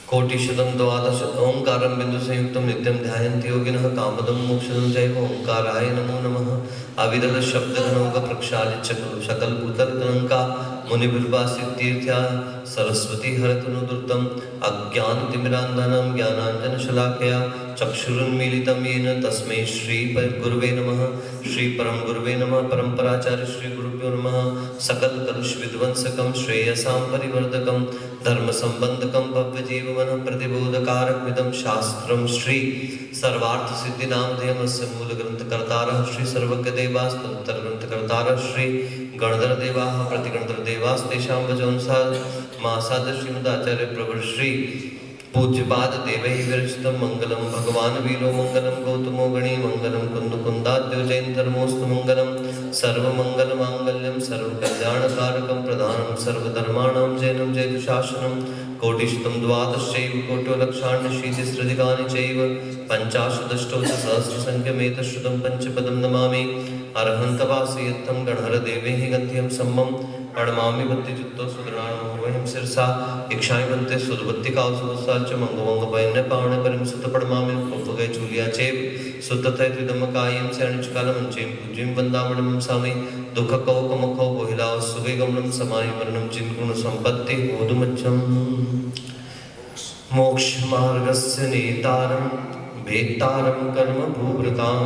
कोटिशतं द्वादश ओंकारं बिंदु संयुक्तं नित्यं ध्यायन्ति योगिनः कामदं मोक्षदं चैव ओंकाराय नमो नमः। अविरल शब्द घनोग प्रक्षालित शकल भूतल गणका मुनिभिर्वासितीर्थ्या सरस्वती हरतनुदुर्तं अज्ञानतिमिरान्धनं ज्ञानाञ्जनशलाकया चक्षुरुन्मीलितं येन तस्मै श्री गुरुवे नमः। श्री परम गुरुवे नमः। परम्पराचार्य श्री गुरुभ्यो नमः। सकल कलुष विध्वंसकं श्रेयसां परिवर्धकं धर्म संबंधकं भव्य जीवन प्रतिबोधकारकमिदं शास्त्रं श्री सर्वार्थ सिद्धि नामधेयमस्य मूल ग्रंथकर्तारः श्री सर्वज्ञ देवास्तोत्तर ग्रंथकर्तारः श्री गणधर देवाः प्रतिगणधर देवास्तेषां वचोऽनुसार मासाद श्रीमदाचार्य प्रभु श्री पूज्यपाद देवैः विरचितं मंगलम भगवान वीरो मंगलम गौतमो गणी मंगलम कुंदकुंदाद्यो जैन धर्मोस्तु मंगलम सर्वमंगल मांगल्यम सर्वकल्याणकारकं प्रधानं सर्वधर्माणां जैनं जयतुशासनं कोटिशतं द्वादशैव कोटो लक्षाण्यशीतिस्रधिकानि चैव पञ्चाशदष्टोत्तरसहस्रसङ्ख्यमेतश्रुतं पञ्चपदं नमामि अरहन्तवासयत्तं गणहर देवैः गन्ध्यं सम्मं प्रणमामि भक्तियुक्तो सुदृढाणो वयं शिरसा इक्षामि बन्ते सुदबत्तिकाव सुवत्साच मंगवंगपयन्ने पावने परिम सुत पडमामि उपगय चूलिया चेव सुततय त्रिदमकायं शरणिचकालमंचें पूज्यं वन्दामणं सामि दुःखकौकमखौ कोहिलाव सुवेगमनं समाय मरणं चिन्गुण संपत्ति ओदुमच्छं मोक्षमार्गस्य नेतारं भेत्तारं कर्म भूवृतां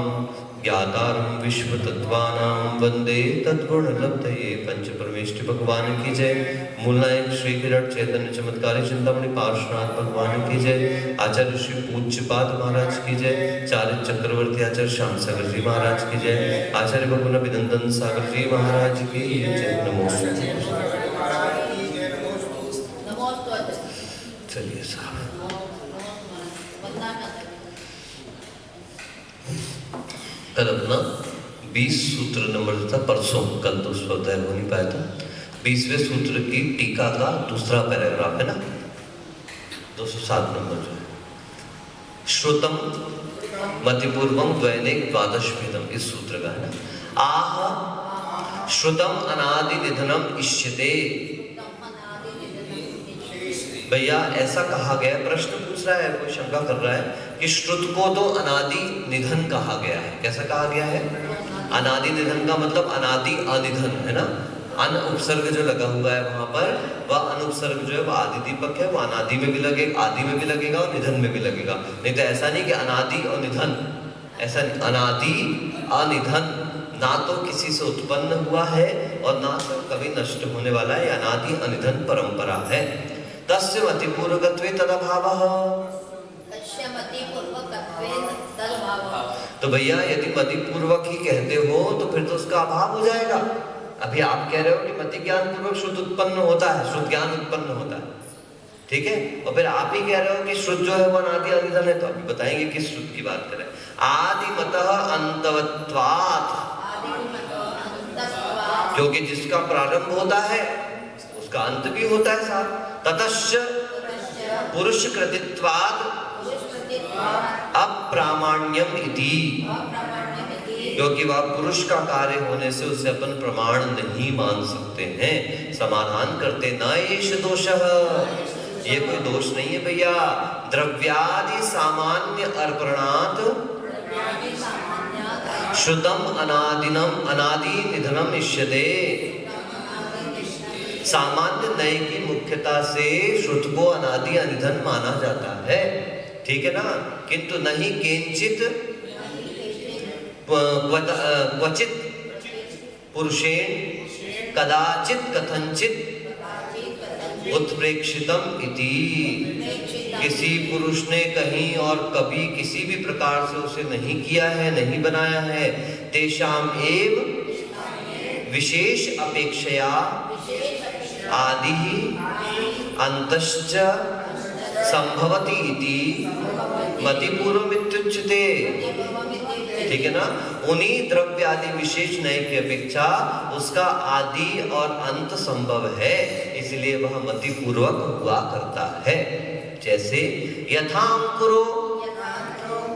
ज्ञातारं विश्वतत्त्वानां वन्दे तद्गुणलब्धये। पंच परमेष्टि भगवान की जय। मूलनायक श्री किरण चैतन्य चमत्कारी चिंतामणि पार्श्वनाथ भगवान की जय। आचार्य श्री पूज्यपाद महाराज की जय। चार्य चक्रवर्ती आचार्य श्याम सागर जी महाराज की जय। आचार्य भगवान अभिनंदन सागर जी महाराज की जय। नमोस्तुते। चलिए साहब, कल अपना 20 सूत्र नंबर था, परसों कल तो स्वाध्याय हो नहीं पाया था। 20वें सूत्र की टीका का दूसरा पैराग्राफ है ना, 207 नंबर जो है। श्रुतम मतिपूर्वम द्वैनिक द्वादश भेदम, इस सूत्र का है ना। आह श्रुतम अनादि निधनम इष्यते। भैया ऐसा कहा गया, प्रश्न पूछ रहा है, कोई शंका कर रहा है कि श्रुत को तो अनादि निधन कहा गया है। कैसा कहा गया है? अनादि निधन का मतलब अनादि अनिधन है ना। अन उपसर्ग जो लगा हुआ है वहां पर, वह अनुपसर्ग जो है वह आदि दीपक है, वह अनादि में भी लगेगा, आदि में भी लगेगा और निधन में भी लगेगा। नहीं तो ऐसा नहीं कि अनादि और निधन, ऐसा नहीं। अनादि अनिधन ना तो किसी से उत्पन्न हुआ है और ना तो कभी नष्ट होने वाला है। अनादि अनिधन परंपरा है। तस्य मतिपूर्वकत्वे तदभावः। तो भैया यदि मतिपूर्वक ही कहते हो तो फिर तो उसका अभाव हो जाएगा। अभी आप कह रहे हो कि मति ज्ञान पूर्वक शुद्ध उत्पन्न होता है, शुद्ध ज्ञान उत्पन्न होता है, ठीक है। और फिर आप ही कह रहे हो कि शुद्ध जो है वो अनादि अनिधन है। तो अभी बताएंगे किस शुद्ध की बात करें। आदिमतः अंतवत्वात्, क्योंकि जिसका प्रारंभ होता है उसका अंत भी होता है साथ। ततश्च पुरुष कृतित्वात् अप्रामाण्यम इति, क्योंकि वह पुरुष का कार्य होने से उसे अपन प्रमाण नहीं मान सकते हैं। समाधान करते न एष दोषः, ये कोई दोष नहीं है भैया। द्रव्यादि सामान्य अर्पणात् श्रुतम अनादिनम अनादि निधनम इष्यते। सामान्य नय की मुख्यता से श्रुत को अनादि अनिधन माना जाता है, ठीक है ना। किंतु नहीं किंचित क्वचित पुरुषेण कदाचित कथंचित उत्प्रेक्षितम इति। किसी पुरुष ने कहीं और कभी किसी भी प्रकार से उसे नहीं किया है, नहीं बनाया है। तेषाम एव विशेष अपेक्षया आदि अंतश्च संभवति इति मतिपूर्वमित्युच्यते, ठीक है ना। उन्हीं द्रव्य आदि विशेष नय की अपेक्षा उसका आदि और अंत संभव है, इसलिए वह मतिपूर्वक हुआ करता है। जैसे यथांकुरो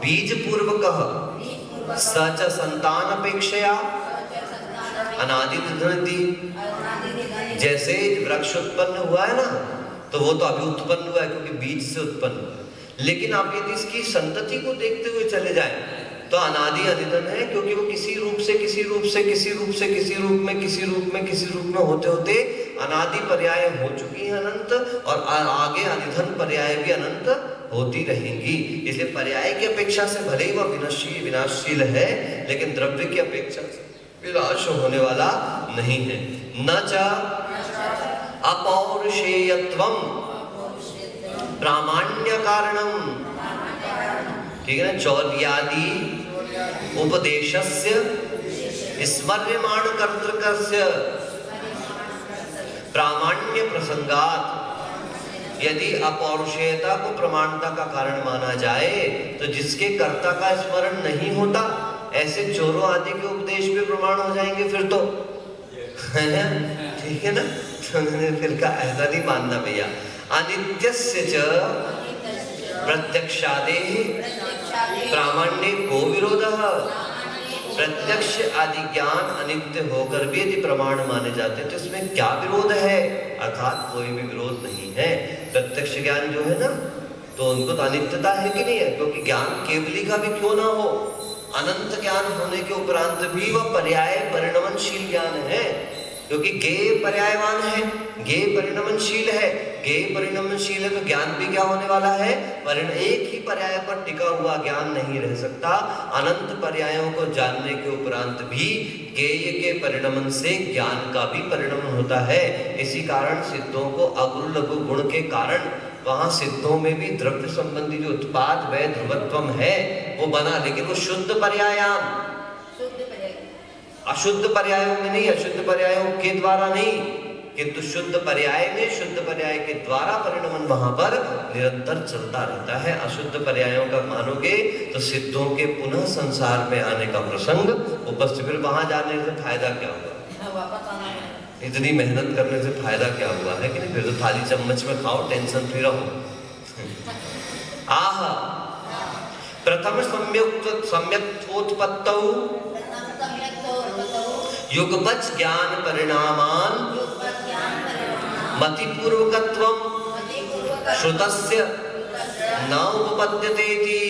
बीज पूर्वकः सच संतान अपेक्षया अनादि निधनति। जैसे वृक्ष उत्पन्न हुआ है ना, तो वो तो अभी उत्पन्न हुआ है क्योंकि बीज से उत्पन्न हुआ है। लेकिन आप यदि इसकी संतति को देखते हुए चले जाएं तो अनादि अनिधन है, क्योंकि वो किसी रूप से किसी रूप से किसी रूप से किसी रूप में किसी रूप में किसी रूप में होते होते अनादि पर्याय हो चुकी है अनंत, और आगे अनिधन पर्याय भी अनंत होती रहेंगी। इसलिए पर्याय की अपेक्षा से भले ही वह विनाशशील है, लेकिन द्रव्य की अपेक्षा से विनाश होने वाला नहीं है। न च अपौरुषेयत्वम प्रामाण्य कारणम, ठीक है ना, चौर्यादि उपदेशस्य स्मर्यमाण कर्तृकस्य प्रामाण्य प्रसंगात, यदि अपौरुषेयता को प्रमाणता का कारण माना जाए तो जिसके कर्ता का स्मरण नहीं होता ऐसे चोरों आदि के उपदेश भी प्रमाण हो जाएंगे फिर तो, ठीक है ना। फिर का ऐसा नहीं मानना भैया। अनित्यस्य च प्रत्यक्षादेः प्रामाण्ये को विरोधः, प्रत्यक्ष आदि ज्ञान अनित्य होकर भी यदि प्रमाण माने जाते हैं तो इसमें क्या विरोध है? अर्थात कोई भी विरोध नहीं है। प्रत्यक्ष ज्ञान जो है ना, तो उनको तो अनित्यता है कि नहीं है, क्योंकि ज्ञान केवली का भी क्यों ना हो, अनंत ज्ञान होने के उपरांत भी वह पर्याय परिणमनशील ज्ञान है, क्योंकि गेय पर्यायवान है, गेय परिणमनशील है। गेय परिणमनशील है तो ज्ञान भी क्या होने वाला है? एक ही पर्याय पर टिका हुआ ज्ञान नहीं रह सकता। अनंत पर्यायों को जानने के उपरांत भी गेय के परिणमन से ज्ञान का भी परिणमन होता है। इसी कारण सिद्धों को अगुरु लघु गुण के कारण वहां सिद्धों में भी द्रव्य संबंधी जो उत्पाद वह ध्रुवत्वम है वो बना, लेकिन वो शुद्ध पर्यायाम, अशुद्ध पर्यायों में नहीं, अशुद्ध पर्यायों के द्वारा नहीं, किंतु शुद्ध पर्याय में शुद्ध पर्याय के द्वारा परिणमन वहां पर निरंतर चलता रहता है। अशुद्ध पर्यायों का मानोगे तो सिद्धों के पुनः संसार में आने का प्रसंग उपस्थित, फिर वहां जाने से फायदा क्या हुआ? इतनी मेहनत करने से फायदा क्या हुआ है कि नहीं? फिर तो थाली चम्मच में खाओ, टेंशन फ्री रहो। आह प्रथम सम्यक्तोत्पत्तौ युगपच ज्ञान परिणामान मतिपूर्वकत्वम श्रुतस्य न उपपद्यते इति।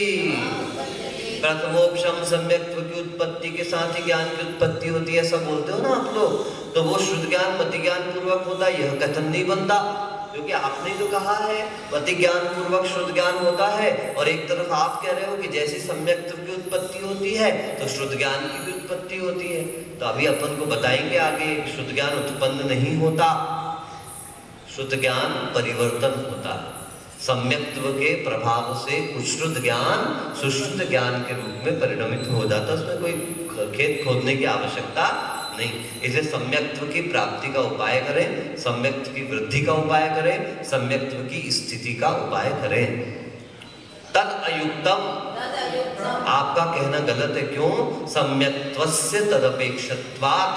प्रथमोपशम सम्यक्त्व की उत्पत्ति के साथ ही ज्ञान की उत्पत्ति होती है, ऐसा बोलते हो ना आप लोग, तो वो शुद्ध ज्ञान मति ज्ञान पूर्वक होता है, यह कथन नहीं बनता, क्योंकि आपने जो कहा है मति ज्ञान पूर्वक शुद्ध ज्ञान होता है, और एक तरफ आप कह रहे हो कि जैसी सम्यक्त्व की उत्पत्ति होती है तो शुद्ध ज्ञान की भी उत्पत्ति होती है। तो अभी अपन को बताएंगे आगे, शुद्ध ज्ञान उत्पन्न नहीं होता, शुद्ध ज्ञान परिवर्तन होता है। सम्यक्त्व के प्रभाव से कुछ शुद्ध ज्ञान सुशुद्ध ज्ञान के रूप में परिणमित हो जाता है, उसमें कोई खेत खोदने की आवश्यकता नहीं। इसलिए सम्यक्त्व की प्राप्ति का उपाय करें, सम्यक्त्व की वृद्धि का उपाय करें, सम्यक्त्व की स्थिति का उपाय करें। तद अयुक्तम, आपका कहना गलत है। क्यों? सम्यक्त्वस्य तदपेक्षत्वात्,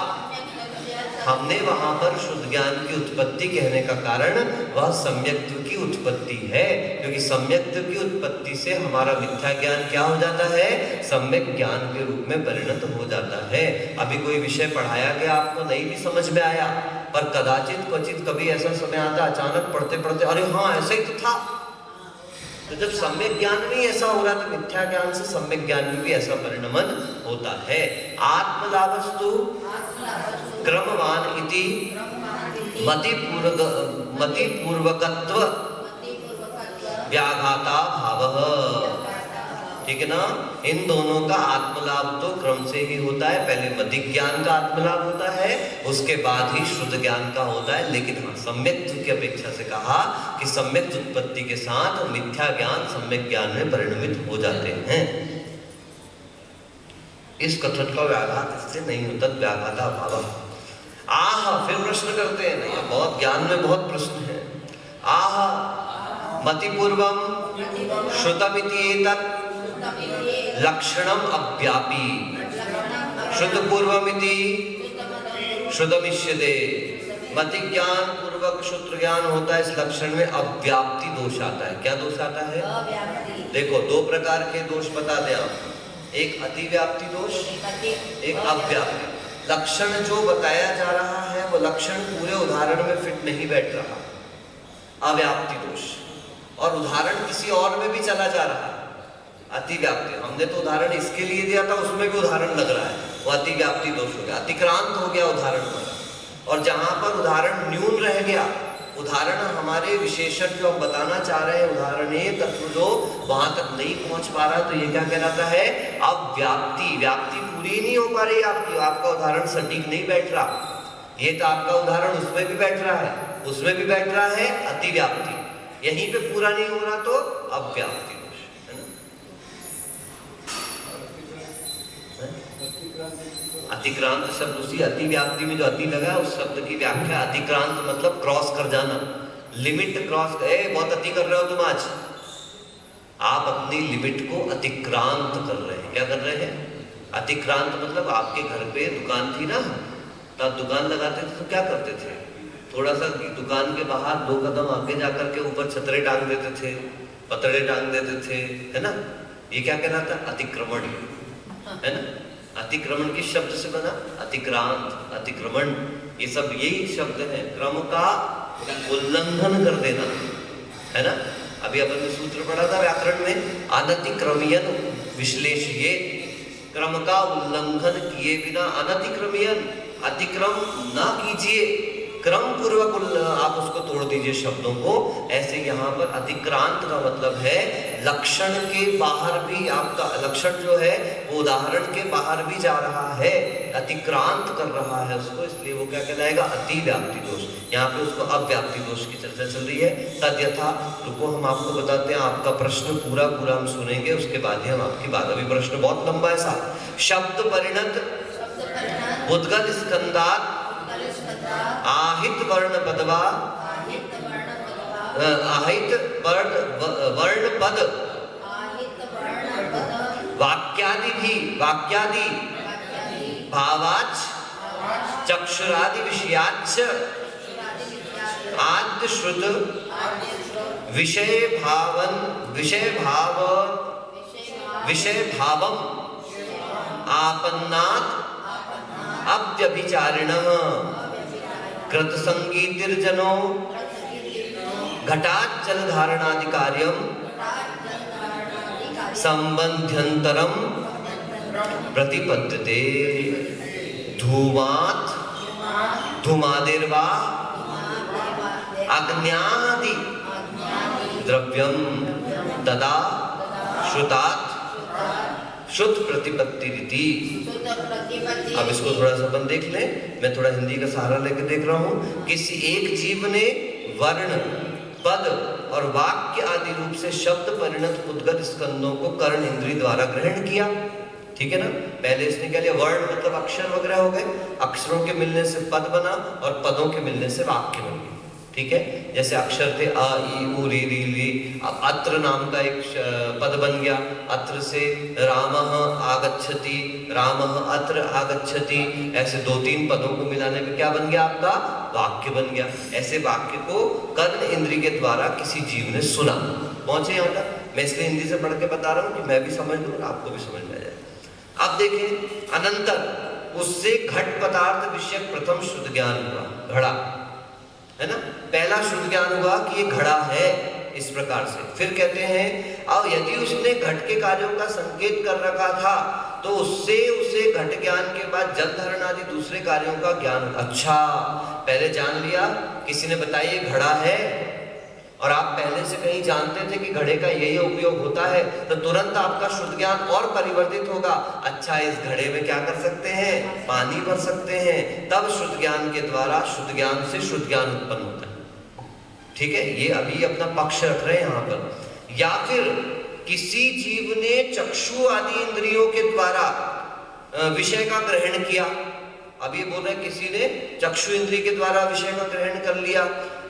हमने वहां पर शुद्ध ज्ञान की उत्पत्ति कहने का कारण वह सम्यक्त्व की उत्पत्ति है, क्योंकि सम्यक्त्व की उत्पत्ति से हमारा मिथ्या ज्ञान क्या हो जाता है? सम्यक ज्ञान के रूप में परिणत हो जाता है। अभी कोई विषय पढ़ाया गया, आपको नहीं भी समझ में आया, पर कदाचित क्वचित कभी ऐसा समय आता अचानक पढ़ते पढ़ते अरे हाँ ऐसा ही तो था। तो जब सम्यक ज्ञान में ऐसा हो रहा तो मिथ्या ज्ञान से सम्यक ज्ञान में भी ऐसा परिणमन होता है। आत्मलाभस्तु क्रमवान इति मतिपूर्वकत्व व्याघाता भावः, ठीक है ना। इन दोनों का आत्मलाभ तो क्रम से ही होता है, पहले मति ज्ञान का आत्मलाभ होता है, उसके बाद ही शुद्ध ज्ञान का होता है। लेकिन हाँ, सम्यक्त्व की अपेक्षा से कहा कि सम्यक उत्पत्ति के साथ मिथ्या ज्ञान सम्यक ज्ञान में परिणमित हो जाते हैं। इस कथन का व्याघात इससे नहीं होता, व्याघाता भावः। आह, फिर प्रश्न करते हैं, नहीं बहुत ज्ञान में बहुत प्रश्न है। आह मतिपूर्वम श्रुतमिति एतत् लक्षणम अव्यापी, श्रुत पूर्वमिति श्रुतमिष्यते। मति ज्ञान पूर्वक शुद्ध ज्ञान होता है, इस लक्षण में अव्याप्ति दोष आता है। क्या दोष आता है? देखो, दो प्रकार के दोष बता दें आप, एक अतिव्याप्ति दोष, एक अव्याप्ति। लक्षण जो बताया जा रहा है वो लक्षण पूरे उदाहरण में फिट नहीं बैठ रहा, अव्याप्ति दोष। और उदाहरण किसी और में भी चला जा रहा है, अतिव्याप्ति। हमने तो उदाहरण इसके लिए दिया था, उसमें भी उदाहरण लग रहा है, वो अतिव्याप्ति दोष हो गया, अतिक्रांत हो गया उदाहरण पर। और जहां पर उदाहरण न्यून रह गया, उदाहरण हमारे विशेषण जो हम बताना चाह रहे हैं, उदाहरणीय तत्व जो वहां तक नहीं पहुंच पा रहा, तो ये क्या कहलाता है? अव्याप्ति। व्याप्ति पूरी नहीं हो पा रही आपकी, आपका उदाहरण सटीक नहीं बैठ रहा। ये तो आपका उदाहरण उसमें भी बैठ रहा है, उसमें भी बैठ रहा है, अतिव्याप्ति। यहीं पे पूरा नहीं हो रहा तो अव्याप्ति दोष, है ना? अतिक्रांत शब्द उसी अतिव्याप्ति में जो अति लगा, उस शब्द की व्याख्या अतिक्रांत मतलब क्रॉस कर जाना, लिमिट क्रॉस। बहुत अति कर रहे हो तुम आज, आप अपनी लिमिट को अतिक्रांत कर रहे हैं। क्या कर रहे हैं? अतिक्रांत मतलब आपके घर पे दुकान थी ना, तब दुकान लगाते थे तो क्या करते थे? थोड़ा सा दुकान के बाहर 2 कदम आगे जाकर के ऊपर छतरे टांग देते थे, पतड़े टांग देते थे, है ना? ये क्या कहलाता है? अतिक्रमण, है ना? अतिक्रमण किस शब्द से बना? अतिक्रांत, अतिक्रमण, ये सब यही शब्द है। क्रम का उल्लंघन कर देना, है ना? अभी अपन ने सूत्र पढ़ा था व्याकरण में, अनतिक्रमयन विश्लेषिये, क्रम का उल्लंघन किए बिना अनतिक्रमयन, अतिक्रम ना कीजिए, क्रम पूर्वक आप उसको तोड़ दीजिए शब्दों को। ऐसे यहाँ पर अतिक्रांत का मतलब है लक्षण के बाहर भी, आपका लक्षण जो है वो उदाहरण के बाहर भी जा रहा है, अतिक्रांत कर रहा है उसको, इसलिए वो क्या कहलाएगा? अतिव्याप्ति दोष। यहाँ पे उसको अव्याप्ति दोष की चर्चा चल रही है। तद्यथा रुको, हम आपको बताते हैं, आपका प्रश्न पूरा हम सुनेंगे, उसके बाद ही हम आपकी बात। अभी प्रश्न बहुत लंबा है साहब। शब्द परिणत उद्गत स्कंदात आहित वर्ण पदवा, आहित वर्ण पद वाक्यादि भी, वाक्यादि भावाच चक्षुरादि विषयाच आद्य श्रुत विषय भावम आपन्नात् अव्यभिचारिणः कृत संगीतिर्जनो घटात् जलधारणादि कार्यम संबंध्यंतरम प्रतिपद्यते। धूमात् धूमादिर्वा अग्न्यादि द्रव्यम तदा श्रुतात् शुद्ध प्रतिपत्ति रीति। अब इसको थोड़ा सा अपन देख लें, मैं थोड़ा हिंदी का सहारा लेकर देख रहा हूँ। किसी एक जीव ने वर्ण, पद और वाक्य आदि रूप से शब्द परिणत उद्गत स्कंदों को कर्ण इंद्रिय द्वारा ग्रहण किया, ठीक है ना? पहले इसने क्या लिया? वर्ण मतलब अक्षर वगैरह हो गए, अक्षरों के मिलने से पद बना और पदों के मिलने से वाक्य बन गए, ठीक है? जैसे अक्षर थे अ, ई, उ, री, री, ली। अब अत्र नाम का एक पद बन गया, अत्र से रामः आगच्छति, रामः अत्र आगच्छति। ऐसे 2-3 पदों को मिलाने में क्या बन गया? आपका वाक्य बन गया। ऐसे वाक्य को कर्ण इंद्रिय के द्वारा किसी जीव ने सुना। पहुंचे यहाँ तक? मैं इसलिए हिंदी से पढ़ के बता रहा हूँ कि मैं भी समझ लूँ और आपको भी समझ में आ जाए। अब देखें, अनंतर उससे घट पदार्थ विषय प्रथम शुद्ध ज्ञान हुआ, घड़ा, है ना? पहला शुद्ध ज्ञान हुआ कि ये घड़ा है, इस प्रकार से। फिर कहते हैं, अब यदि उसने घट के कार्यों का संकेत कर रखा था तो उससे उसे घट ज्ञान के बाद जल धारण आदि दूसरे कार्यों का ज्ञान। अच्छा, पहले जान लिया, किसी ने बताया ये घड़ा है और आप पहले से कहीं जानते थे कि घड़े का यही उपयोग होता है, तो तुरंत आपका शुद्ध ज्ञान और परिवर्तित होगा। अच्छा, इस घड़े में क्या कर सकते हैं? पानी भर सकते हैं। तब शुद्ध ज्ञान के द्वारा शुद्ध ज्ञान से शुद्ध ज्ञान उत्पन्न होता है, ठीक है? ये अभी अपना पक्ष रख रहे हैं यहाँ पर। या फिर किसी जीव ने चक्षु आदि इंद्रियों के द्वारा विषय का ग्रहण किया। अब ये बोल रहे हैं किसी ने चक्षु इंद्रिय के द्वारा विषय का ग्रहण कर लिया,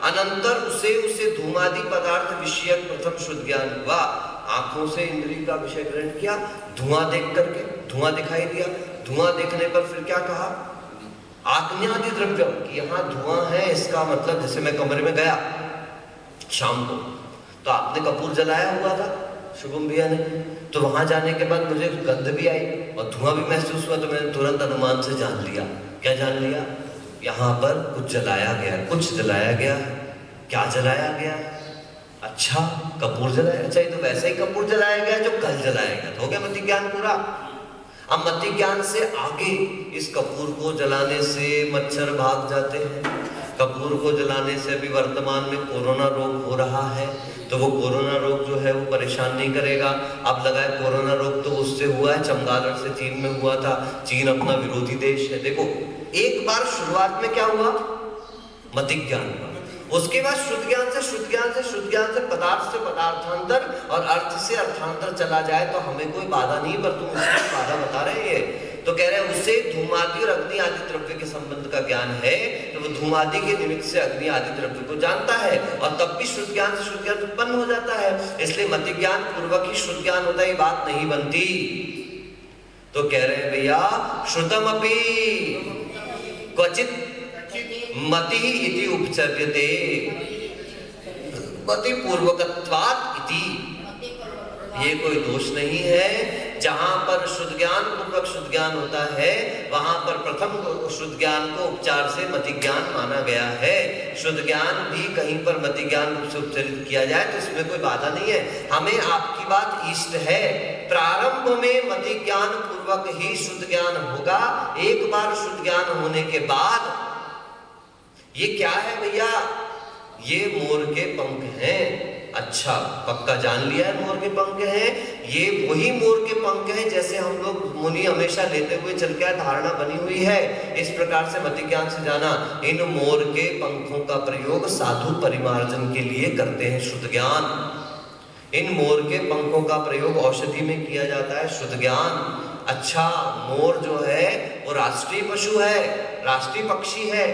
अनंतर उसे धूमादि पदार्थ विषयक प्रथम शुद्ध ज्ञान हुआ। आंखों से इंद्रिय का विषय ग्रहण किया, धुआं देख करके, धुआं दिखाई दिया, धुआं देखने पर फिर क्या कहा? आग्न्यादि द्रव्य, कि यहाँ धुआं है, इसका मतलब जैसे मैं कमरे में गया शाम को, तो आपने कपूर जलाया हुआ था शुभम भैया ने, तो वहां जाने के बाद मुझे गंध भी आई और धुआं भी महसूस हुआ, तो मैंने तुरंत अनुमान से जान लिया। क्या जान लिया? यहाँ पर कुछ जलाया गया, कुछ जलाया गया, क्या जलाया गया? अच्छा, कपूर जलाया। अच्छा, ये तो वैसे ही कपूर जलाया गया जो कल जलाया गया। तो हो गया मति ज्ञान पूरा। अब मति ज्ञान से आगे इस कपूर को जलाने से मच्छर भाग जाते हैं। कपूर को जलाने से अभी वर्तमान में कोरोना रोग हो रहा है, तो वो कोरोना रोग जो है वो परेशान नहीं करेगा। अब लगा है कोरोना रोग तो उससे हुआ है, चमगादड़ से चीन में हुआ था। चीन अपना विरोधी देश है। देखो, एक बार शुरुआत में क्या हुआ? मति ज्ञान हुआ। उसके बाद शुद्ध ज्ञान से शुद्ध ज्ञान से शुद्ध ज्ञान से पदार्थांतर और अर्थ से अर्थांतर चला जाए तो हमें कोई बाधा नहीं, पर तुम इसकी बाधा बता रहे हैं। तो कह रहे हैं उससे धूमादि और अग्नि आदि द्रव्य के संबंध का ज्ञान है, तो वो धूमादि के निमित्त से अग्नि आदि द्रव्य को जानता है, और तब भी शुद्ध ज्ञान से शुद्ध ज्ञान उत्पन्न हो जाता है। इसलिए मति ज्ञान पूर्वक ही शुद्ध ज्ञान होता है, ये बात नहीं बनती। तो कह रहे हैं भैया, श्रुतमपि क्वचित मति इति उपचर्यते, मति पूर्वकत्वात् इति। ये कोई दोष नहीं है। जहां पर शुद्ध ज्ञान पूर्वक शुद्ध ज्ञान होता है, वहां पर प्रथम शुद्ध ज्ञान को उपचार से मति ज्ञान माना गया है। शुद्ध ज्ञान भी कहीं पर मति ज्ञान रूप से उपचरित किया जाए तो इसमें कोई बाधा नहीं है। हमें आपकी बात इष्ट है। प्रारंभ में मति ज्ञान पूर्वक ही शुद्ध ज्ञान होगा। एक बार शुद्ध ज्ञान होने के बाद, ये क्या है भैया? ये मोर के पंख हैं। अच्छा, पक्का जान लिया है मोर के पंख हैं। ये वही मोर के पंख हैं जैसे हम लोग मुनि हमेशा लेते हुए चल के धारणा बनी हुई है। इस प्रकार से मति ज्ञान से जाना, इन मोर के पंखों का प्रयोग साधु परिमार्जन के लिए करते हैं शुद्ध ज्ञान। इन मोर के पंखों का प्रयोग औषधि में किया जाता है शुद्ध ज्ञान। अच्छा, मोर जो है वो राष्ट्रीय पशु है, राष्ट्रीय पक्षी है।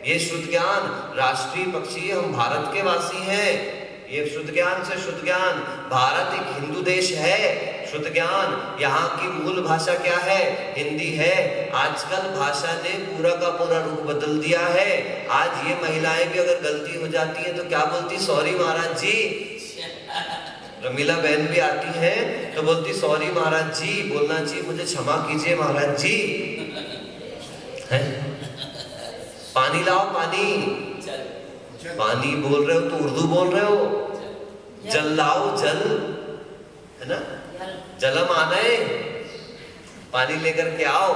ये शुद्ध ज्ञान, राष्ट्रीय पक्षी, हम भारत के वासी हैं। ये शुद्ध ज्ञान से शुद्ध ज्ञान। भारत एक हिंदू देश है। शुद्ध ज्ञान, यहाँ की मूल भाषा क्या है? हिंदी है। आजकल भाषा ने पूरा का पूरा रूप बदल दिया है। आज ये महिलाएं भी अगर गलती हो जाती है तो क्या बोलती? सॉरी महाराज जी। रमीला बहन भी आती है तो बोलती सॉरी महाराज जी, बोलना चाहिए मुझे क्षमा कीजिए महाराज जी। है? पानी लाओ, पानी। पानी बोल रहे हो तो उर्दू बोल रहे हो। जल लाओ, जल, है ना? जलम आनय, पानी लेकर के आओ।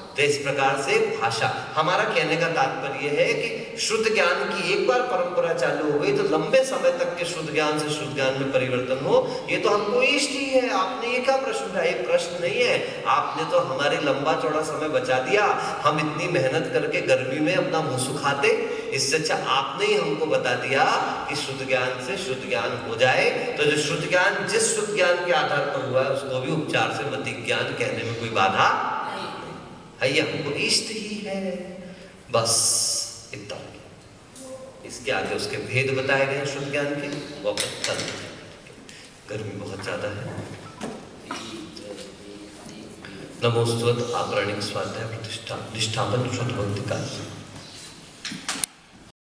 तो इस प्रकार से भाषा, हमारा कहने का तात्पर्य है कि शुद्ध ज्ञान की एक बार परंपरा चालू हो गई तो लंबे समय तक के शुद्ध ज्ञान से शुद्ध ज्ञान में परिवर्तन हो, ये तो हमको इष्ट ही है। आपने ये क्या प्रश्न उठाया? ये प्रश्न नहीं है। आपने तो हमारी लंबा चौड़ा समय बचा दिया। हम इतनी मेहनत करके गर्मी में अपना मुंह सुखाते, इससे अच्छा आपने ही हमको बता दिया कि शुद्ध ज्ञान से शुद्ध ज्ञान हो जाए। तो जो शुद्ध ज्ञान जिस शुद्ध ज्ञान के आधार पर हुआ है उसको भी उपचार से मति ज्ञान कहने में कोई बाधा है, ये हमको इष्ट ही है। बस इतना। इसके आगे उसके भेद बताए गए शुद्ध ज्ञान के, वो पता नहीं। गर्मी बहुत ज्यादा है। नमोस्तुत आकरणिक स्वाध्याय प्रतिष्ठा निष्ठापन शुद्ध भक्ति का।